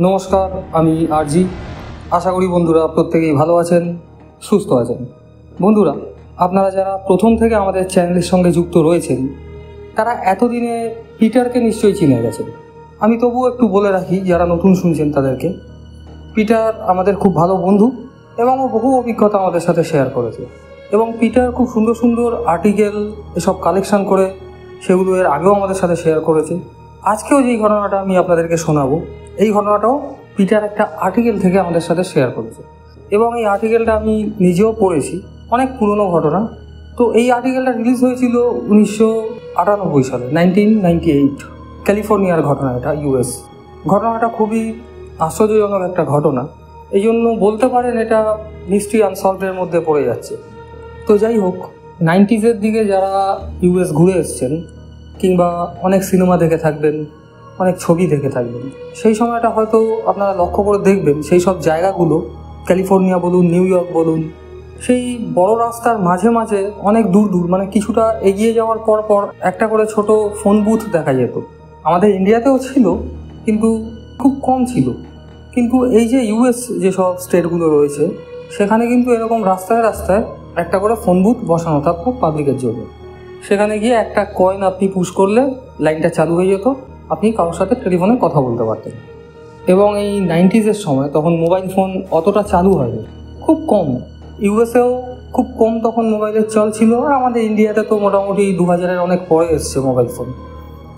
নমস্কার, আমি আরজি। আশা করি বন্ধুরা প্রত্যেকেই ভালো আছেন, সুস্থ আছেন। বন্ধুরা, আপনারা যারা প্রথম থেকে আমাদের চ্যানেলের সঙ্গে যুক্ত রয়েছেন তারা এতদিনে পিটারকে নিশ্চয়ই চিনে গেছেন। আমি তবুও একটু বলে রাখি যারা নতুন শুনছেন তাদেরকে। পিটার আমাদের খুব ভালো বন্ধু এবং ও বহু অভিজ্ঞতা আমাদের সাথে শেয়ার করেছে। এবং পিটার খুব সুন্দর সুন্দর আর্টিকেল এসব কালেকশন করে সেগুলো এর আগেও আমাদের সাথে শেয়ার করেছে। আজকেও যেই ঘটনাটা আমি আপনাদেরকে শোনাবো, এই ঘটনাটাও পিটার একটা আর্টিকেল থেকে আমাদের সাথে শেয়ার করেছে। এবং এই আর্টিকেলটা আমি নিজেও পড়েছি, অনেক পুরনো ঘটনা। তো এই আর্টিকেলটা রিলিজ হয়েছিল 1998 সালে, 1998, ক্যালিফোর্নিয়ার ঘটনা। এটা ইউএস ঘটনাটা খুবই আশ্চর্যজনক একটা ঘটনা, এই জন্য বলতে পারেন এটা মিস্ট্রি আনসলভের মধ্যে পড়ে যাচ্ছে। তো যাই হোক, 90s দিকে যারা ইউএস ঘুরে এসছেন কিংবা অনেক সিনেমা দেখে থাকবেন, অনেক ছবি দেখে থাকবেন, সেই সময়টা হয়তো আপনারা লক্ষ্য করে দেখবেন সেই সব জায়গাগুলো, ক্যালিফোর্নিয়া বলুন, নিউ ইয়র্ক বলুন, সেই বড় রাস্তার মাঝে মাঝে অনেক দূর দূর, মানে কিছুটা এগিয়ে যাওয়ার পর পর একটা করে ছোট ফোন বুথ দেখা যেত। আমাদের ইন্ডিয়াতেও ছিল কিন্তু খুব কম ছিল। কিন্তু এই যে ইউএস যেসব স্টেটগুলো রয়েছে সেখানে কিন্তু এরকম রাস্তায় রাস্তায় একটা করে ফোন বুথ বসানো থাকতো পাবলিকের জন্য। সেখানে গিয়ে একটা কয়েন আপনি পুশ করলে লাইনটা চালু হয়ে যেত, আপনি কারোর সাথে টেলিফোনে কথা বলতে পারতেন। এবং এই 90s সময় তখন মোবাইল ফোন অতটা চালু হয়নি, খুব কম। ইউএসএও খুব কম তখন মোবাইলের চল ছিল, আর আমাদের ইন্ডিয়াতে তো মোটামুটি 2000-এর অনেক পরে এসছে মোবাইল ফোন।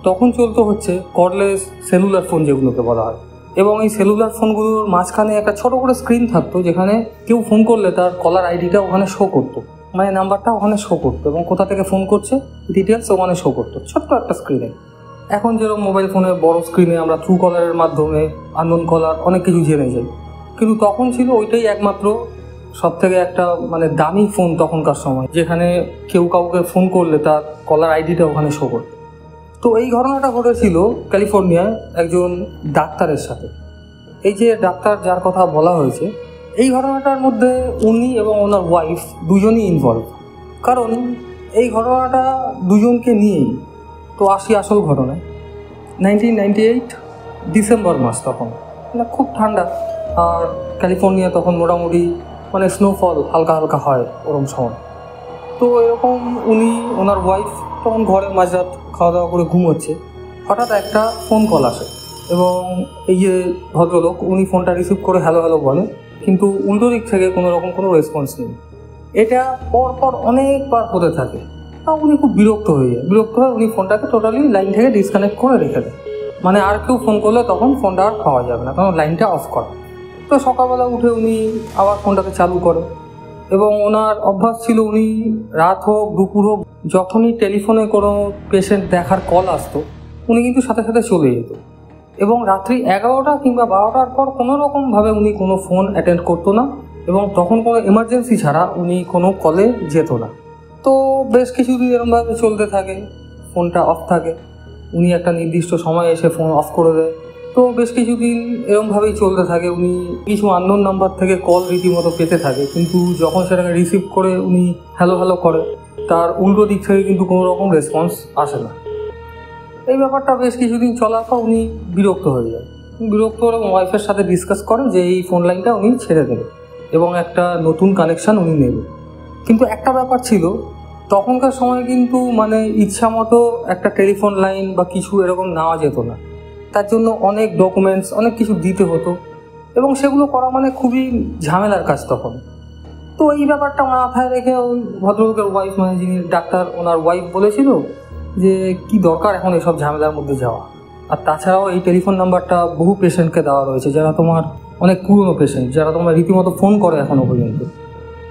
তখন চলতো হচ্ছে কর্ডলেস সেলুলার ফোন যেগুলোকে বলা হয়। এবং এই সেলুলার ফোনগুলোর মাঝখানে একটা ছোট করে স্ক্রিন থাকতো, যেখানে কেউ ফোন করলে তার কলার আইডিটা ওখানে শো করতো, মানে নাম্বারটা ওখানে শো করতো এবং কোথা থেকে ফোন করছে ডিটেলস ওখানে শো করতো, ছোট্ট একটা স্ক্রিনে। এখন যেরকম মোবাইল ফোনে বড় স্ক্রিনে আমরা ট্রু কলারের মাধ্যমে আননোন কলার অনেক কিছু জেনে যাই, কিন্তু তখন ছিল ওইটাই একমাত্র সব থেকে একটা মানে দামি ফোন তখনকার সময়, যেখানে কেউ কাউকে ফোন করলে তার কলার আইডিটা ওখানে শো করতো। তো এই ঘটনাটা ঘটেছিল ক্যালিফোর্নিয়ায় একজন ডাক্তারের সাথে। এই যে ডাক্তার যার কথা বলা হয়েছে, এই ঘটনাটার মধ্যে উনি এবং ওনার ওয়াইফ দুজনই ইনভলভ। কারণ এই ঘটনাটা দুজনকে নিয়েই। তো আসি আসল ঘটনায়। 1998 ডিসেম্বর মাস, তখন মানে খুব ঠান্ডা, আর ক্যালিফোর্নিয়া তখন মোটামুটি মানে স্নোফল হালকা হালকা হয় ওরকম সময়। তো এরকম উনি ওনার ওয়াইফ তখন ঘরে মাঝরাত খাওয়া দাওয়া করে ঘুমোচ্ছে, হঠাৎ একটা ফোন কল আসে এবং এই যে ভদ্রলোক উনি ফোনটা রিসিভ করে হ্যালো হ্যালো বলে, কিন্তু উল্টো দিক থেকে কোনো রকম কোনো রেসপন্স নেই। এটা পরপর অনেকবার হতে থাকে। উনি খুব বিরক্ত হয়ে যায়, বিরক্ত হয়ে উনি ফোনটাকে টোটালি লাইন থেকে ডিসকানেক্ট করে রেখে দেয়। মানে আর কেউ ফোন করলে তখন ফোনটা আর পাওয়া যাবে না, কারণ লাইনটা অফ করা। তো সকালবেলা উঠে উনি আবার ফোনটাকে চালু করে এবং ওনার অভ্যাস ছিল উনি রাত হোক দুপুর হোক যখনই টেলিফোনে কোনো পেশেন্ট দেখার কল আসতো উনি কিন্তু সাথে সাথে চলে যেত। এবং রাত্রি 11টা কিংবা 12টার পর কোনো রকমভাবে উনি কোনো ফোন অ্যাটেন্ড করতো না, এবং তখন কোনো এমার্জেন্সি ছাড়া উনি কোনো কলে যেত না। তো বেশ কিছুদিন এরকমভাবে চলতে থাকে, ফোনটা অফ থাকে, উনি একটা নির্দিষ্ট সময় এসে ফোন অফ করে দেয়। তো বেশ কিছুদিন এরকমভাবেই চলতে থাকে। উনি কিছু আননোন নাম্বার থেকে কল রীতিমতো পেতে থাকে, কিন্তু যখন সেটাকে রিসিভ করে উনি হ্যালো হ্যালো করে তার উল্টো দিক থেকে কিন্তু কোনো রকম রেসপন্স আসে না। এই ব্যাপারটা বেশ কিছুদিন চলার পর উনি বিরক্ত হয়ে যায়। বিরক্ত হলে ওয়াইফের সাথে ডিসকাস করেন যে এই ফোন লাইনটা উনি ছেড়ে দেবে এবং একটা নতুন কানেকশান উনি নেবে। কিন্তু একটা ব্যাপার ছিল, তখনকার সময় কিন্তু মানে ইচ্ছা মতো একটা টেলিফোন লাইন বা কিছু এরকম নেওয়া যেত না। তার জন্য অনেক ডকুমেন্টস অনেক কিছু দিতে হতো এবং সেগুলো করা মানে খুবই ঝামেলার কাজ তখন। তো এই ব্যাপারটা মাথায় রেখে ওই ভদ্রলোকের ওয়াইফ, মানে যিনি ডাক্তার, ওনার ওয়াইফ বলেছিল যে কি দরকার এখন এসব ঝামেলার মধ্যে যাওয়া। আর তাছাড়াও এই টেলিফোন নাম্বারটা বহু পেশেন্টকে দেওয়া রয়েছে যারা তোমার অনেক পুরনো পেশেন্ট, যারা তোমার রীতিমতো ফোন করে এখনও পর্যন্ত।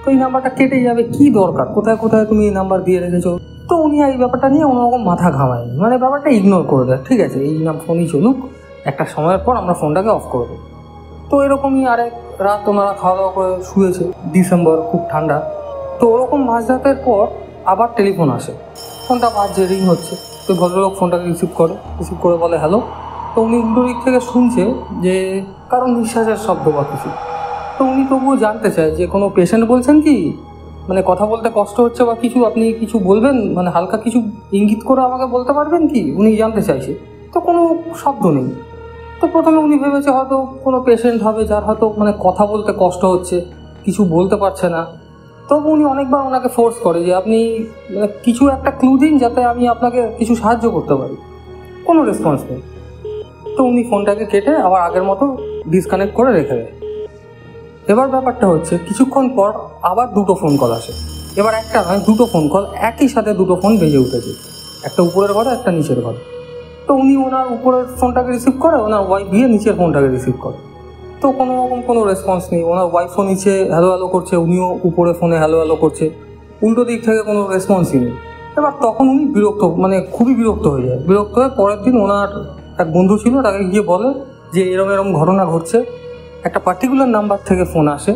তো এই নাম্বারটা কেটে যাবে, কি দরকার, কোথায় কোথায় তুমি এই নাম্বার দিয়ে রেখেছো। তো উনি এই ব্যাপারটা নিয়ে ওরকম মাথা ঘামায়, মানে ব্যাপারটা ইগনোর করে দেয়। ঠিক আছে, এই ফোনই চলুক, একটা সময়ের পর আমরা ফোনটাকে অফ করে দেবো। তো এরকমই আরেক রাত ওনারা খাওয়া দাওয়া করে শুয়েছে, ডিসেম্বর, খুব ঠান্ডা। তো ওরকম মাঝরাতের পর আবার টেলিফোন আসে, ফোনটা বাজছে, রিং হচ্ছে। তো ভদ্রলোক ফোনটাকে রিসিভ করে বলে হ্যালো। তো উনি উল্টো দিক থেকে শুনছে যে কারণ নিঃশ্বাসের শব্দ বা কিছু। তো উনি তবুও জানতে চায় যে কোনো পেশেন্ট বলছেন কি, মানে কথা বলতে কষ্ট হচ্ছে বা কিছু, আপনি কিছু বলবেন, মানে হালকা কিছু ইঙ্গিত করে আমাকে বলতে পারবেন কি, উনি জানতে চাইছে। তো কোনো শব্দ নেই। তো প্রথমে উনি ভেবেছে হয়তো কোনো পেশেন্ট হবে যার হয়তো মানে কথা বলতে কষ্ট হচ্ছে, কিছু বলতে পারছে না। তবু উনি অনেকবার ওনাকে ফোর্স করে যে আপনি মানে কিছু একটা ক্লু দিন যাতে আমি আপনাকে কিছু সাহায্য করতে পারি। কোনো রেসপন্স নেই। তো উনি ফোনটাকে কেটে আবার আগের মতো ডিসকানেক্ট করে রেখে দেয়। এবার ব্যাপারটা হচ্ছে কিছুক্ষণ পর আবার দুটো ফোন কল আসে। এবার একটা নয়, দুটো ফোন কল, একই সাথে দুটো ফোন বেজে উঠেছে, একটা উপরের ঘরে একটা নিচের ঘরে। তো উনি ওনার উপরের ফোনটাকে রিসিভ করে, ওনার ওয়াইফ গিয়ে নিচের ফোনটাকে রিসিভ করে। তো কোনো রকম কোনো রেসপন্স নেই। ওনার ওয়াইফও নিচে হ্যালো হ্যালো করছে, উনিও উপরে ফোনে হ্যালো হ্যালো করছে, উল্টো দিক থেকে কোনো রেসপন্সই নেই। এবার তখন উনি বিরক্ত, মানে খুবই বিরক্ত হয়ে যায়। বিরক্ত হয়ে পরের দিন ওনার এক বন্ধু ছিল, তাকে গিয়ে বলে যে এরকম এরকম ঘটনা ঘটছে, একটা পার্টিকুলার নাম্বার থেকে ফোন আসে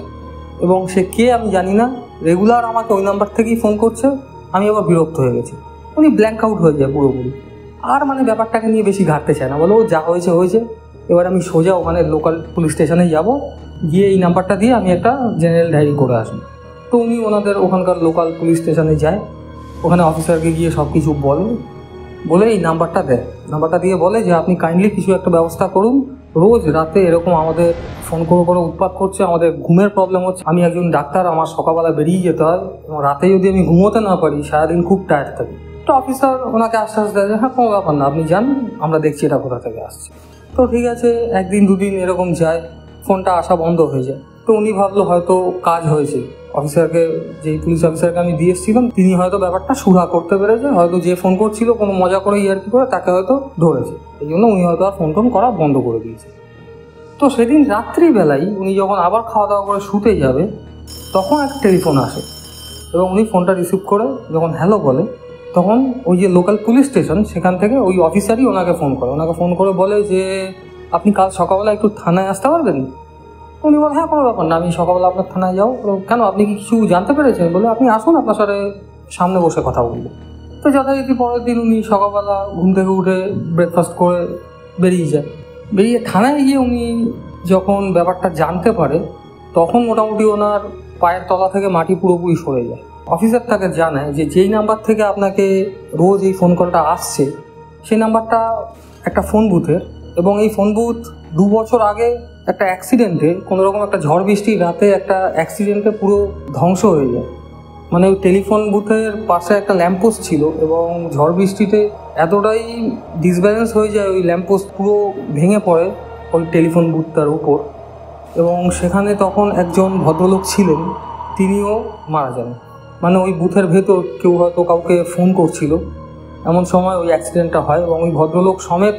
এবং সে কে আমি জানি না, রেগুলার আমাকে ওই নাম্বার থেকেই ফোন করছে। আমি আবার বিরক্ত হয়ে গেছি। উনি ব্ল্যাঙ্ক আউট হয়ে যায় পুরোপুরি, আর মানে ব্যাপারটাকে নিয়ে বেশি ঘাটতে চায় না, বলো যা হয়েছে হয়েছে। এবার আমি সোজা ওখানে লোকাল পুলিশ স্টেশনে যাব, গিয়ে এই নাম্বারটা দিয়ে আমি একটা জেনারেল ডায়েরি করে আসবো। তো উনি ওনাদের ওখানকার লোকাল পুলিশ স্টেশনে যায়, ওখানে অফিসারকে গিয়ে সব কিছু বলে এই নাম্বারটা দেয়। নাম্বারটা দিয়ে বলে যে আপনি কাইন্ডলি কিছু একটা ব্যবস্থা করুন, রোজ রাতে এরকম আমাদের ফোন করে উৎপাত করছে, আমাদের ঘুমের প্রবলেম হচ্ছে। আমি একজন ডাক্তার, আমার সকালবেলা বেরিয়ে যেতে হয় এবং রাতে যদি আমি ঘুমোতে না পারি সারাদিন খুব টায়ার্ড থাকি। তো অফিসার ওনাকে আশ্বাস দেয় যে হ্যাঁ কোনো ব্যাপার না, আপনি যান, আমরা দেখছি এটা কোথা থেকে আসছে। তো ঠিক আছে, একদিন দুদিন এরকম যায়, ফোনটা আসা বন্ধ হয়ে যায়। তো উনি ভাবলো হয়তো কাজ হয়েছে, অফিসারকে, যেই পুলিশ অফিসারকে আমি দিয়ে এসেছিলাম তিনি হয়তো ব্যাপারটা সুরাহা করতে পেরেছে, হয়তো যে ফোন করছিল কোনো মজা করে ইয়ার্কি করে তাকে হয়তো ধরেছে, এই জন্য উনি হয়তো আর ফোন টোন করা বন্ধ করে দিয়েছে। তো সেদিন রাত্রিবেলায় উনি যখন আবার খাওয়া দাওয়া করে শুতে যাবে তখন একটা টেলিফোন আসে এবং উনি ফোনটা রিসিভ করে যখন হ্যালো বলে তখন ওই যে লোকাল পুলিশ স্টেশন সেখান থেকে ওই অফিসারই ওনাকে ফোন করে বলে যে আপনি কাল সকালবেলা একটু থানায় আসতে পারবেন। উনি বলেন হ্যাঁ কোনো ব্যাপার না, আমি সকালবেলা আপনার থানায় যাও। কেন, আপনি কি কিছু জানতে পেরেছেন? বলে আপনি আসুন, আপনার সাথে সামনে বসে কথা বলবো। তো যথারীতি পরের দিন উনি সকালবেলা ঘুম থেকে উঠে ব্রেকফাস্ট করে বেরিয়ে থানায় গিয়ে উনি যখন ব্যাপারটা জানতে পারে তখন মোটামুটি ওনার পায়ের তলা থেকে মাটি পুরোপুরি সরে যায়। অফিসার তাকে জানায় যে যেই নাম্বার থেকে আপনাকে রোজ এই ফোন কলটা আসছে সেই নাম্বারটা একটা ফোন বুথের, এবং এই ফোন বুথ 2 বছর আগে একটা অ্যাক্সিডেন্টে, কোনোরকম একটা ঝড় বৃষ্টির রাতে একটা অ্যাক্সিডেন্টে পুরো ধ্বংস হয়ে যায়। মানে ওই টেলিফোন বুথের পাশে একটা ল্যাম্পপোস্ট ছিল এবং ঝড় বৃষ্টিতে এতটাই ডিসব্যালেন্স হয়ে যায়, ওই ল্যাম্পপোস্ট পুরো ভেঙে পড়ে ওই টেলিফোন বুথটার উপর, এবং সেখানে তখন একজন ভদ্রলোক ছিলেন, তিনিও মারা যান। মানে ওই বুথের ভেতর কেউ হয়তো কাউকে ফোন করছিল, এমন সময় ওই অ্যাক্সিডেন্টটা হয় এবং ওই ভদ্রলোক সমেত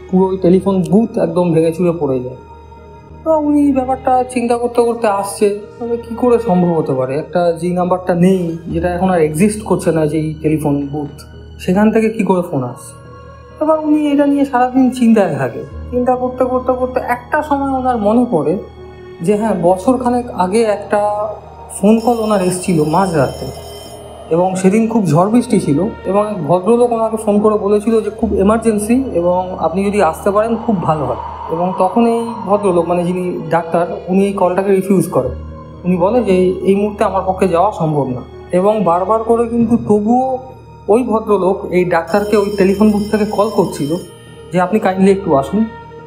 পুরো ওই টেলিফোন বুথ একদম ভেঙে চুরে পড়ে যায়। তো উনি ব্যাপারটা চিন্তা করতে করতে আসছে, তবে কী করে সম্ভব হতে পারে, একটা যেই নাম্বারটা নেই, যেটা এখন আর এক্সিস্ট করছে না, যেই টেলিফোন বুথ, সেখান থেকে কী করে ফোন আসছে। এবার উনি এটা নিয়ে সারাদিন চিন্তায় থাকে। চিন্তা করতে করতে করতে একটা সময় ওনার মনে পড়ে যে হ্যাঁ, বছরখানেক আগে একটা ফোন কল ওনার এসেছিল মাঝরাতে, এবং সেদিন খুব ঝড় বৃষ্টি ছিল এবং এক ভদ্রলোক ওনাকে ফোন করে বলেছিল যে খুব এমার্জেন্সি এবং আপনি যদি আসতে পারেন খুব ভালো হয়। এবং তখন এই ভদ্রলোক, মানে যিনি ডাক্তার, উনি এই কলটাকে রিফিউজ করে। উনি বলে যে এই মুহূর্তে আমার পক্ষে যাওয়া সম্ভব না, এবং বারবার করে কিন্তু তবুও ওই ভদ্রলোক এই ডাক্তারকে ওই টেলিফোন বুথ থেকে কল করছিল যে আপনি কাইন্ডলি একটু আসুন।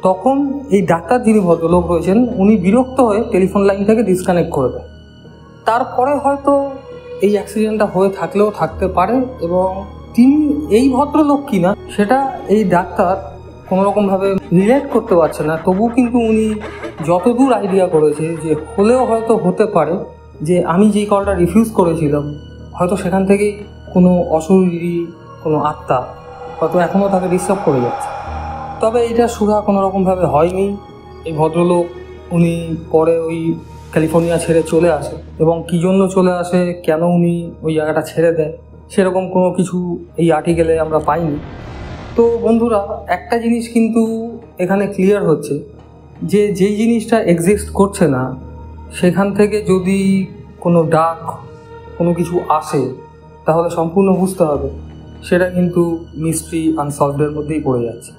তখন এই ডাক্তার, যিনি ভদ্রলোক রয়েছেন, উনি বিরক্ত হয়ে টেলিফোন লাইন থেকে ডিসকানেক্ট করে দেয়। তারপরে হয়তো এই অ্যাক্সিডেন্টটা হয়ে থাকলেও থাকতে পারে, এবং তিনি এই ভদ্রলোক কিনা সেটা এই ডাক্তার কোনোরকমভাবে রিলেট করতে পারছে না। তবু কিন্তু উনি যতদূর আইডিয়া করেছে যে হলেও হয়তো হতে পারে যে আমি যেই কলটা রিফিউজ করেছিলাম হয়তো সেখান থেকেই কোনো অশরীরী কোনো আত্মা হয়তো এখনও তাকে ডিস্টার্ব করে যাচ্ছে। তবে এইটা সুরা কোনোরকমভাবে হয়নি। এই ভদ্রলোক উনি পরে ওই ক্যালিফোর্নিয়া ছেড়ে চলে আসে, এবং কী জন্য চলে আসে, কেন উনি ওই জায়গাটা ছেড়ে দেয়, সেরকম কোনো কিছু এই আর্টিকেলে আমরা পাইনি। তো বন্ধুরা, একটা জিনিস কিন্তু এখানে ক্লিয়ার হচ্ছে যে যেই জিনিসটা এক্সিস্ট করছে না সেখান থেকে যদি কোনো ডাক, কোনো কিছু আসে, তাহলে সম্পূর্ণ বুঝতে হবে সেটা কিন্তু মিস্ট্রি আনসলভডের মধ্যেই পড়ে যাচ্ছে।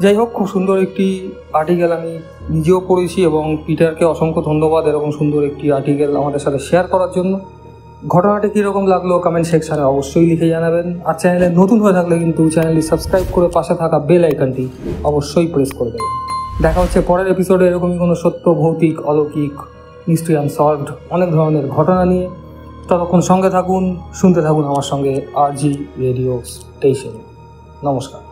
যাই হোক, খুব সুন্দর একটি আর্টিকেল আমি নিজেও পড়েছি এবং পিটারকে অসংখ্য ধন্যবাদ এরকম সুন্দর একটি আর্টিকেল আমাদের সাথে শেয়ার করার জন্য। ঘটনাটি কীরকম লাগলো কমেন্ট সেকশানে অবশ্যই লিখে জানাবেন। আর চ্যানেলে নতুন হয়ে থাকলে কিন্তু চ্যানেলটি সাবস্ক্রাইব করে পাশে থাকা বেল আইকনটি অবশ্যই প্রেস করে দেবেন। দেখা হচ্ছে পরের এপিসোডে এরকমই কোনো সত্য, ভৌতিক, অলৌকিক, মিস্ট্রি আনসলভড অনেক ধরনের ঘটনা নিয়ে। ততক্ষণ সঙ্গে থাকুন, শুনতে থাকুন আমার সঙ্গে RG রেডিও স্টেশন। নমস্কার।